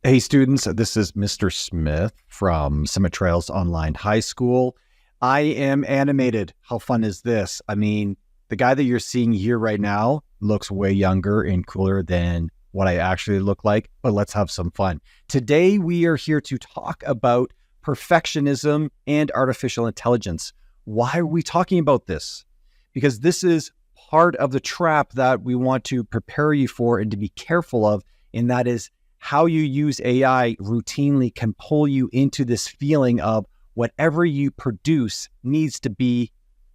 Hey students, this is Mr. Smith from Summittrails Online High School. I am animated. How fun is this? I mean, the guy that you're seeing here right now looks way younger and cooler than what I actually look like, but let's have some fun. Today, we are here to talk about perfectionism and artificial intelligence. Why are we talking about this? Because this is part of the trap that we want to prepare you for and to be careful of, and that is how you use AI routinely can pull you into this feeling of whatever you produce needs to be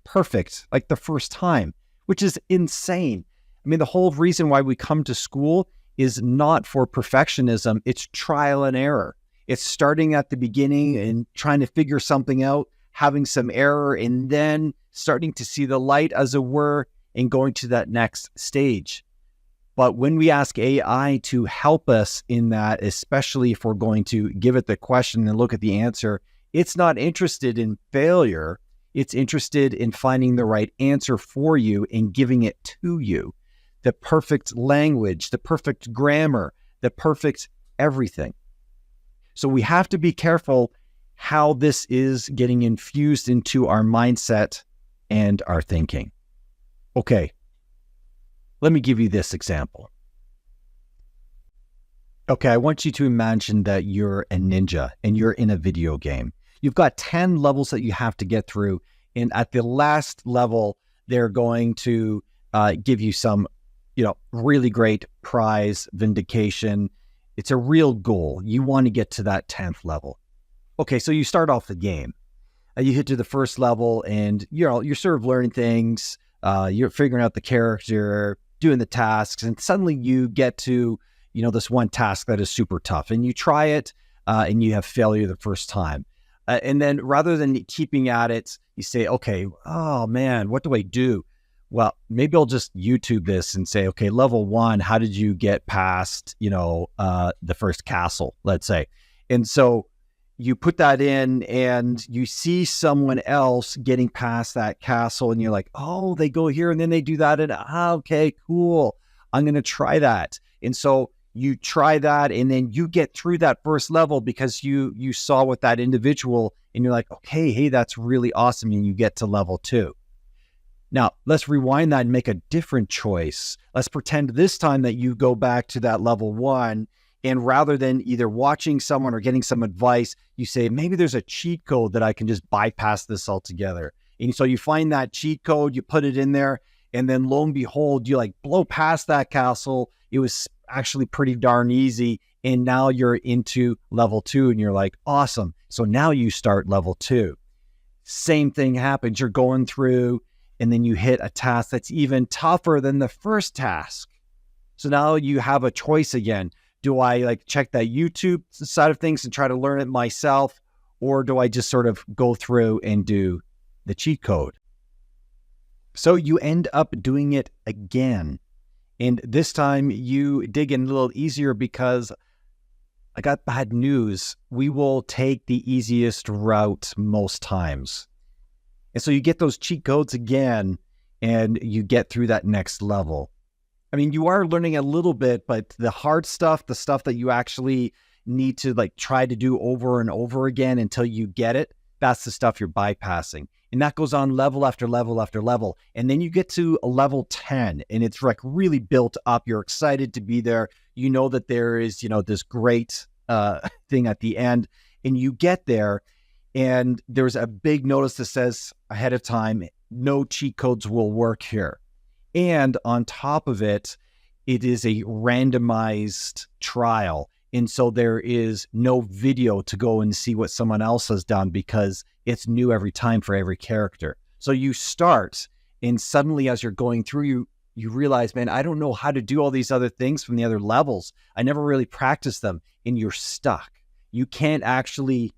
perfect, like the first time, which is insane. I mean, the whole reason why we come to school is not for perfectionism. It's trial and error. It's starting at the beginning and trying to figure something out, having some error, and then starting to see the light, as it were, and going to that next stage. But when we ask AI to help us in that, especially if we're going to give it the question and look at the answer, it's not interested in failure. It's interested in finding the right answer for you and giving it to you. The perfect language, the perfect grammar, the perfect everything. So we have to be careful how this is getting infused into our mindset and our thinking. Okay. Let me give you this example. Okay, I want you to imagine that you're a ninja and you're in a video game. You've got 10 levels that you have to get through. And at the last level, they're going to give you some, really great prize, vindication. It's a real goal. You want to get to that 10th level. Okay, so you start off the game. You hit to the first level and you're sort of learning things. You're figuring out the character, doing the tasks, and suddenly you get to, this one task that is super tough, and you try it, and you have failure the first time. And then rather than keeping at it, you say, okay, oh man, what do I do? Well, maybe I'll just YouTube this and say, okay, level 1, how did you get past, the first castle, let's say. And so you put that in and you see someone else getting past that castle and you're like, oh, they go here and then they do that. And okay, cool. I'm going to try that. And so you try that and then you get through that first level because you saw with that individual and you're like, okay, hey, that's really awesome. And you get to level 2. Now let's rewind that and make a different choice. Let's pretend this time that you go back to that level 1. And rather than either watching someone or getting some advice, you say, maybe there's a cheat code that I can just bypass this altogether. And so you find that cheat code, you put it in there, and then lo and behold, you blow past that castle. It was actually pretty darn easy. And now you're into level 2 and you're like, awesome. So now you start level 2. Same thing happens. You're going through and then you hit a task that's even tougher than the first task. So now you have a choice again. Do I check that YouTube side of things and try to learn it myself? Or do I just sort of go through and do the cheat code? So you end up doing it again. And this time you dig in a little easier because I got bad news. We will take the easiest route most times. And so you get those cheat codes again and you get through that next level. I mean, you are learning a little bit, but the hard stuff, the stuff that you actually need to try to do over and over again until you get it, that's the stuff you're bypassing. And that goes on level after level after level. And then you get to a level 10 and it's really built up. You're excited to be there. You know that there is, this great thing at the end, and you get there and there's a big notice that says ahead of time, no cheat codes will work here. And on top of it, it is a randomized trial. And so there is no video to go and see what someone else has done because it's new every time for every character. So you start and suddenly as you're going through, you realize, man, I don't know how to do all these other things from the other levels. I never really practiced them, and you're stuck. You can't actually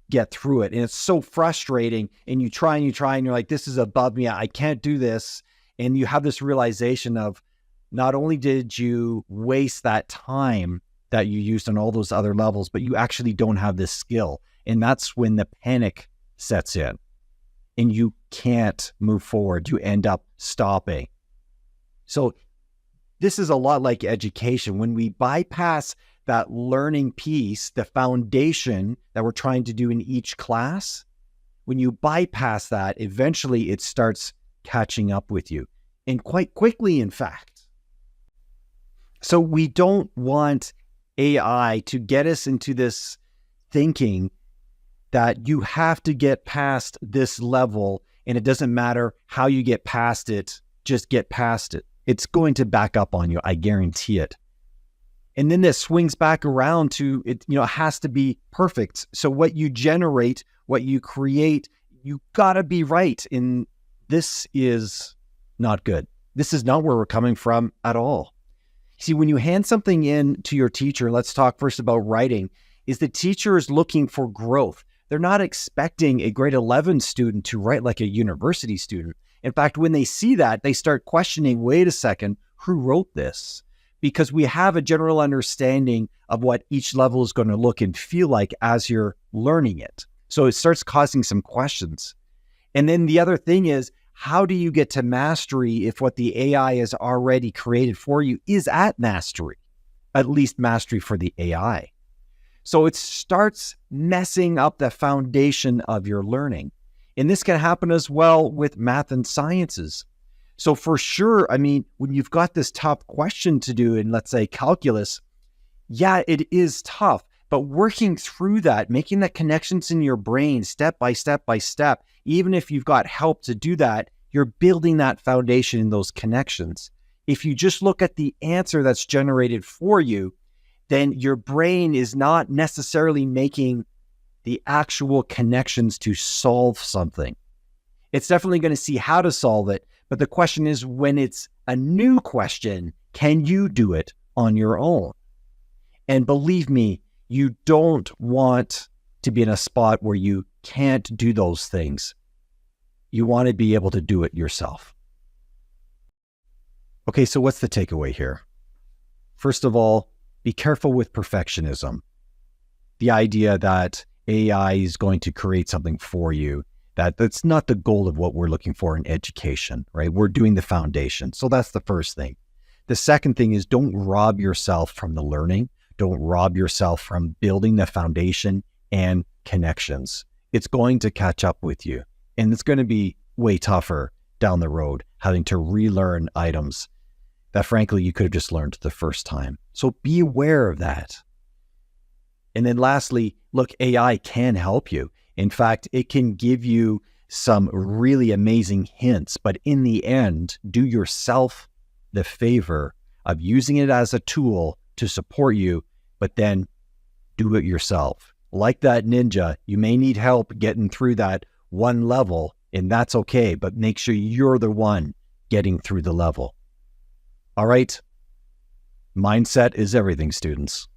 get through it. And it's so frustrating. And you try and you're like, this is above me. I can't do this. And you have this realization of not only did you waste that time that you used on all those other levels, but you actually don't have this skill. And that's when the panic sets in and you can't move forward. You end up stopping. So this is a lot like education. When we bypass that learning piece, the foundation that we're trying to do in each class, when you bypass that, eventually it starts catching up with you, and quite quickly, in fact. So we don't want AI to get us into this thinking that you have to get past this level, and it doesn't matter how you get past it, just get past it. It's going to back up on you, I guarantee it. And then this swings back around to it, it has to be perfect. So what you generate, what you create, you gotta be right. And this is not good. This is not where we're coming from at all. See, when you hand something in to your teacher, let's talk first about writing, is the teacher is looking for growth. They're not expecting a grade 11 student to write like a university student. In fact, when they see that, they start questioning, wait a second, who wrote this? Because we have a general understanding of what each level is going to look and feel like as you're learning it. So it starts causing some questions. And then the other thing is, how do you get to mastery if what the AI has already created for you is at mastery, at least mastery for the AI? So it starts messing up the foundation of your learning. And this can happen as well with math and sciences. So for sure, when you've got this tough question to do in, let's say, calculus, yeah, it is tough, but working through that, making the connections in your brain step by step by step, even if you've got help to do that, you're building that foundation in those connections. If you just look at the answer that's generated for you, then your brain is not necessarily making the actual connections to solve something. It's definitely going to see how to solve it, but the question is, when it's a new question, can you do it on your own? And believe me, you don't want to be in a spot where you can't do those things. You want to be able to do it yourself. Okay, so what's the takeaway here? First of all, be careful with perfectionism. The idea that AI is going to create something for you, that's not the goal of what we're looking for in education, right? We're doing the foundation. So that's the first thing. The second thing is, don't rob yourself from the learning. Don't rob yourself from building the foundation and connections. It's going to catch up with you, and it's going to be way tougher down the road, having to relearn items that frankly you could have just learned the first time. So be aware of that. And then lastly, look, AI can help you. In fact, it can give you some really amazing hints, but in the end, do yourself the favor of using it as a tool to support you, but then do it yourself. Like that ninja, you may need help getting through that one level, and that's okay, but make sure you're the one getting through the level. All right. Mindset is everything, students.